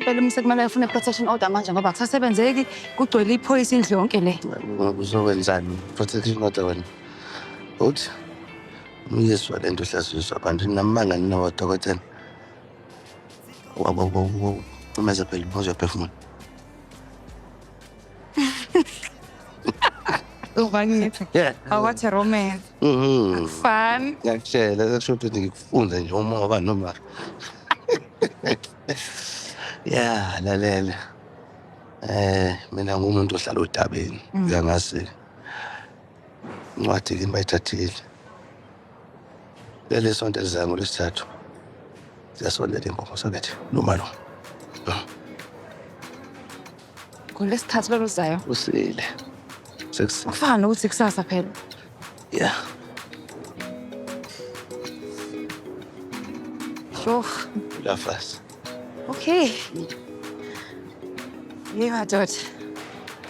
Impela umsekumele ufuna protection order manje ngoba kusasebenzeki kugcwele iphoyisa indlu yonke le. Uzokwenzani protection order wena? Uthi uyiswa lento hlaziswa abantu namanga ninodokotela. Umeza phela manje uyaphefumula. Ubangithi. Yeah. Awathi romance. Fun. Ngiyakutshela kusho ukuthi ngikufunza nje uma ngoba noma. Yeah, lalela. Mina ngumuntu ohlala odabeni. Uyangasi. Incwadi kimi bayithathile. Leli sonto elizayo ngolesithathu. Siyasondela inkomo sakethi noma lo. Ngolesithathu loluzayo. Usile. Kufana ukuthi kusasa phela. Yeah. Sure. La face. Okay. Yeah, dot.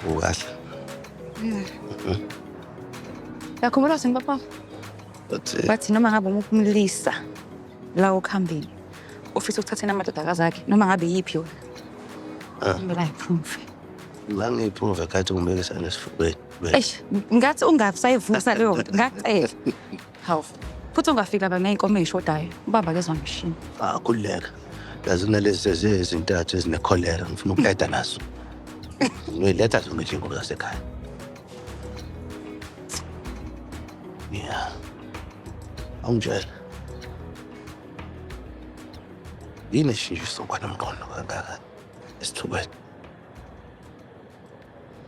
Ukahle. Yakhumbula sengipapa. Bathi noma ngabe umlisa la ukhambile. Ufisa ukuthathena amadodakazi akhe noma ngabe yiphi yona. Mina iproof. Ngiyiprove kathi umbekisa nesifubeni. Eish, ngathi ungasayivusa leyo nto, ngacela. Hawu. Futhi ungafika la neinkomo eyishodayo. Ubaba kezwa ngishini. Kuleka. Yazi kunalezi ezintathu ezinekholera ngifuna ukuletha nazo. Ngiletha zonke nje inkomo zasekhaya. Yeah. Awungitshela. Yini eshintshiso kwanomqondo kangaka esithubeni?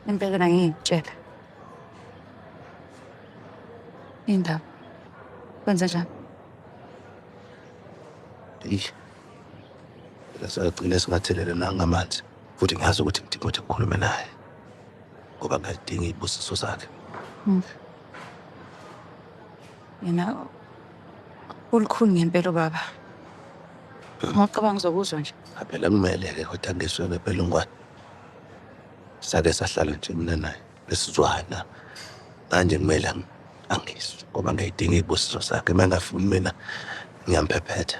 Impela ngiyitshela. Indaba. Kwenza njani? Lasagcina singathelele nangamanzi. Futhi ngiyazi ukuthi ngidinga ukuthi ngikhulume naye. Ngoba ngiyadinga ibusiso sakhe. Yena ulukhuni ngempela baba. Ngicabanga uzokuzwa nje. Phela kumele-ke kodwa ngiswele phela ungwane. Sake sahlala nje mina naye besizwana. Manje kumele angizwe ngoba ngiyadinga ibusiso sakhe. Uma ngafuni mina ngiyamphephetha.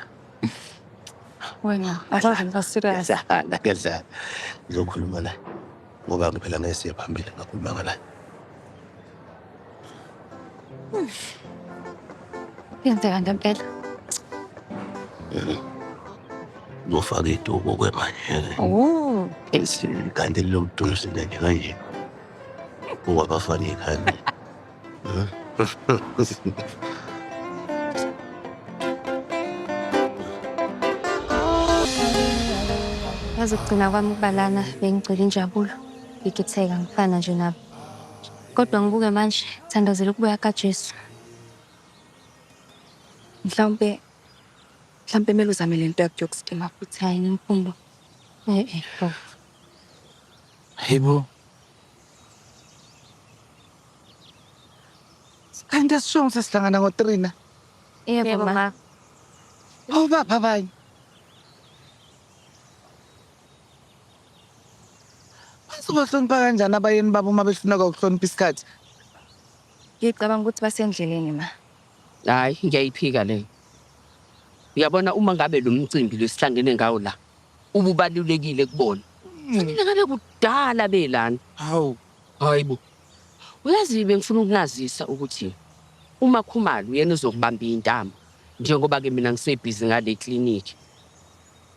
Wena, akaze ngasirious. Ngiyadlala. Ngizokhuluma naye. Ngoba phela ngesiya phambili ngakhuluma ngalaye. Yenzeka ngempela. Ngofaka itubo kwemanje. Oh, Kanti lo mdunu sine nje kanje. Owabafana ikhaya. Yazi ukugcina kwami ukubalana bengicela injabulo. Ngigitheka ngifana nje nabo. Kodwa ngibuke manje thandazela ukubuya kaJesu. mhlawumbe mele uzame lento yokusidima futhi Hayi ngimfundo. Bro. Hayibo. Kanti asisho sesihlangana ngo-3 na? Yebo ma. Oh bapha abanye. Bazobahlonipha kanjani abayeni babo uma befuna ukuhlonipha isikhathi? ngicabanga ukuthi basendleleni ma. Hayi ngiyayiphika leyo. Uyabona uma ngabe lo mcimbi lesihlangene ngawo la ububalulekile kubona. Kufanele ngabe kudala belana. Hawu. Hayibo. Uyazi bengifuna ukunazisa ukuthi uma Khumalo uyena uzokubamba intamo njengoba ke mina ngisebhizi ngale clinic.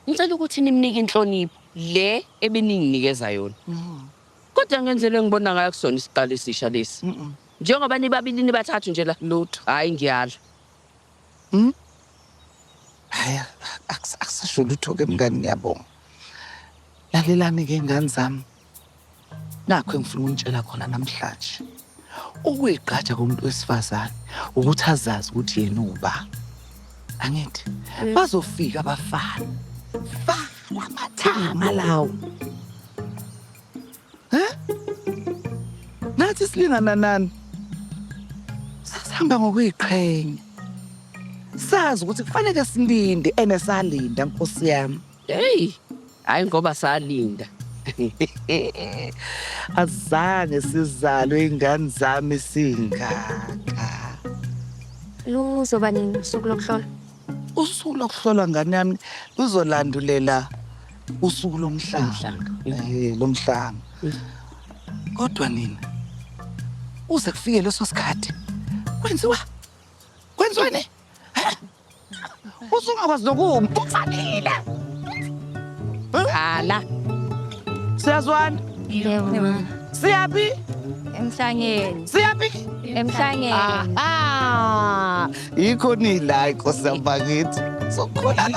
Ngicela ukuthi nimnike inhlonipho le ebeninginikeza yona. Kodwa ngenzele ngibona ngayo kusona isiqalo esisha lesi. Njengoba nibabili nibathathu nje la lutho. Hayi ngiyala. Hayi akusasho lutho-ke mngani ngiyabonga. Lalelani-ke ngani zami. Nakho engifuna ukunitshela khona namhlanje. Ukuyigqaja komuntu wesifazane ukuthi azazi ukuthi yena uba. Angithi bazofika abafana. Fana amathanga lawo. Nathi silingana nani? Sasihamba ngokuyiqhenya. Sazi ukuthi kufanele silinde enesalinda Nkosi yami. Hey, hayi ngoba salinda. Azange sizalwe ingane zami singaka. Luzoba nini usuku lokuhlola? Usuku lokuhlolwa ngane yami luzolandulela usuku lomhlanga. Lomhlanga. Kodwa nina uze kufike leso sikhathi kwenziwani? Usungakwazi nokuma kufanele. Hala. Siyazwana? Yebo ma. Siyaphi? Emhlangeni. Siyaphi? Emhlangeni. Yikho nila inkosi yamakithi. Sokukhona